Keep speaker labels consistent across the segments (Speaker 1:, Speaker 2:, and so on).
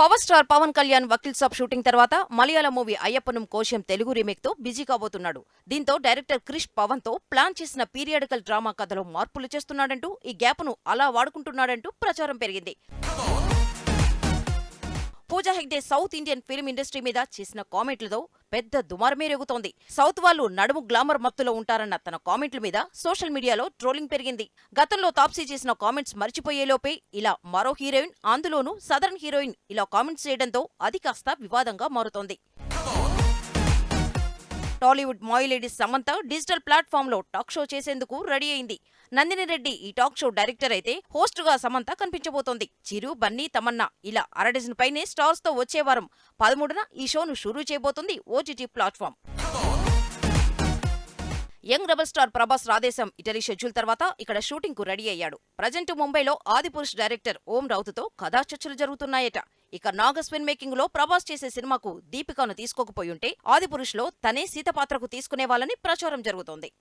Speaker 1: Power star Pawan Kalyan Vakeel Saab shooting తర్వాత మలయాళ movie అయ్యప్పనం కోశం Telugu remake తో busy కాబోతున్నాడు. దీంతో డైరెక్టర్ క్రిష్ పవన్ తో ప్లాన్ చేసిన పీరియాడికల్ డ్రామా కథలో మార్పులు చేస్తున్నాడంటూ ఈ గ్యాప్ ను అలా వాడుకుంటున్నాడంటూ ప్రచారం పెరిగింది. Pooja Hegde south Indian film industry మీద చేసిన కామెంట్లతో పెద్ద దుమారమే రేగుతోంది. సౌత్ వాళ్ళు నడుము గ్లామర్ మత్తులో ఉంటారన్న తన కామెంట్ల మీద సోషల్ మీడియాలో ట్రోలింగ్ పెరిగింది. గతంలో తాప్సీ చేసిన కామెంట్స్ మర్చిపోయేలోపే ఇలా మరో హీరోయిన్, అందులోనూ సదరన్ హీరోయిన్ ఇలా కామెంట్స్ చేయడంతో అది కాస్త వివాదంగా మారుతోంది. టాలీవుడ్ మాయిలేడి సమంత డిజిటల్ ప్లాట్ఫామ్ లో టాక్ షో చేసేందుకు రెడీ అయింది. నందిని రెడ్డి ఈ టాక్ షో డైరెక్టర్ అయితే హోస్ట్ గా సమంత కనిపించబోతోంది. చిరు, బన్నీ, తమన్నా ఇలా అరడజన్ పైనే స్టార్స్ తో వచ్చే వారం 13న ఈ షోను షురూ చేయబోతుంది OTT platform. Young rebel star Prabhas Radhe Shyam Italy schedule తర్వాత ఇక్కడ షూటింగ్ కు రెడీ అయ్యాడు. ప్రజెంట్ ముంబైలో ఆదిపురుష్ డైరెక్టర్ ఓం రౌత్తో కథా చర్చలు జరుగుతున్నాయట. ఇక నాగస్విన్ మేకింగ్ లో ప్రభాస్ చేసే సినిమాకు దీపికాను తీసుకోకపోయుంటే ఆదిపురుష్ లో తనే సీత పాత్రకు తీసుకునేవాళ్ళని ప్రచారం జరుగుతోంది.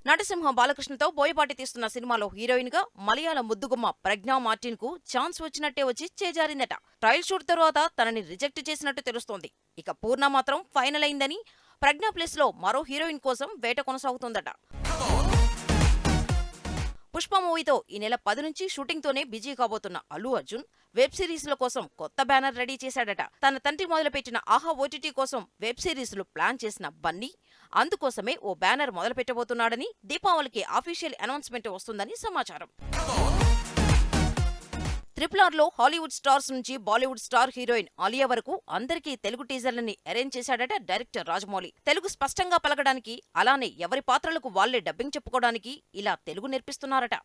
Speaker 1: నటసింహ బాలకృష్ణతో బోయపాటి తీస్తున్న సినిమాలో హీరోయిన్ గా మలయాళ ముద్దుగుమ్మ ప్రజ్ఞా మార్టిన్ కు ఛాన్స్ వచ్చినట్టే వచ్చి చేజారిందట. ట్రయల్ షూట్ తరువాత తనని రిజెక్ట్ చేసినట్టు తెలుస్తోంది. ఇక పూర్ణ మాత్రం ఫైనల్ అయిందని, ప్రజ్ఞా ప్లేస్ లో మరో హీరోయిన్ కోసం వేట కొనసాగుతోందట. పుష్ప మూవీతో ఈ నెల 10 నుంచి షూటింగ్ తోనే బిజీ కాబోతున్న అల్లు అర్జున్ వెబ్ సిరీస్ల కోసం కొత్త బ్యానర్ రెడీ చేశాడట. తన తండ్రి మొదలుపెట్టిన ఆహా ఓటీటీ కోసం వెబ్ సిరీస్లు ప్లాన్ చేసిన బన్నీ అందుకోసమే ఓ బ్యానర్ మొదలుపెట్టబోతున్నాడని, దీపావళికి అఫీషియల్ అనౌన్స్మెంట్ వస్తుందని సమాచారం. RRR లో హాలీవుడ్ స్టార్స్ నుంచి బాలీవుడ్ స్టార్ హీరోయిన్ ఆలియా వరకు అందరికీ తెలుగు టీజర్లని అరేంజ్ చేశాడట డైరెక్టర్ రాజమౌళి. తెలుగు స్పష్టంగా పలకడానికి, అలానే ఎవరి పాత్రలకు వాళ్లే డబ్బింగ్ చెప్పుకోవడానికి ఇలా తెలుగు నేర్పిస్తున్నారట.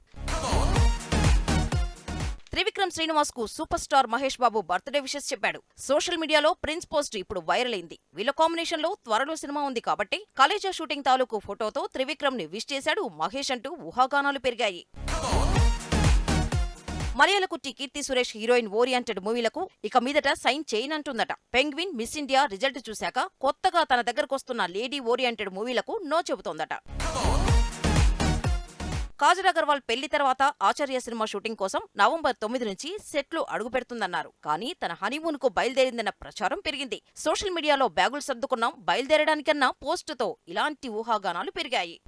Speaker 1: త్రివిక్రమ్ శ్రీనివాస్ కు super star Mahesh Babu birthday wishes చెప్పాడు. సోషల్ మీడియాలో ప్రిన్స్ పోస్ట్ ఇప్పుడు వైరల్ అయింది. వీళ్ళ కాంబినేషన్ లో త్వరలో సినిమా ఉంది కాబట్టి కలేజా షూటింగ్ తాలూకు ఫోటోతో త్రివిక్రమ్ ని విష్ చేశాడు మహేష్ అంటూ ఊహాగానాలు పెరిగాయి. మలయాళ కుట్టి కీర్తి సురేష్ హీరోయిన్ ఓరియంటెడ్ మూవీలకు ఇక మీదట సైన్ చేయనంటుందట. పెంగ్విన్, మిస్ ఇండియా రిజల్ట్ చూశాక కొత్తగా తన దగ్గరకొస్తున్న లేడీ ఓరియంటెడ్ మూవీలకు నో చెబుతోందట. కాజల్ అగర్వాల్ పెళ్లి తర్వాత ఆచార్య సినిమా షూటింగ్ కోసం నవంబర్ 9 నుంచి సెట్లు అడుగు పెడుతుందన్నారు. కానీ తన హనీమూన్ కు బయలుదేరిందన్న ప్రచారం పెరిగింది. సోషల్ మీడియాలో బ్యాగులు సర్దుకున్నాం, బయలుదేరడానికన్నా పోస్టుతో ఇలాంటి ఊహాగానాలు పెరిగాయి.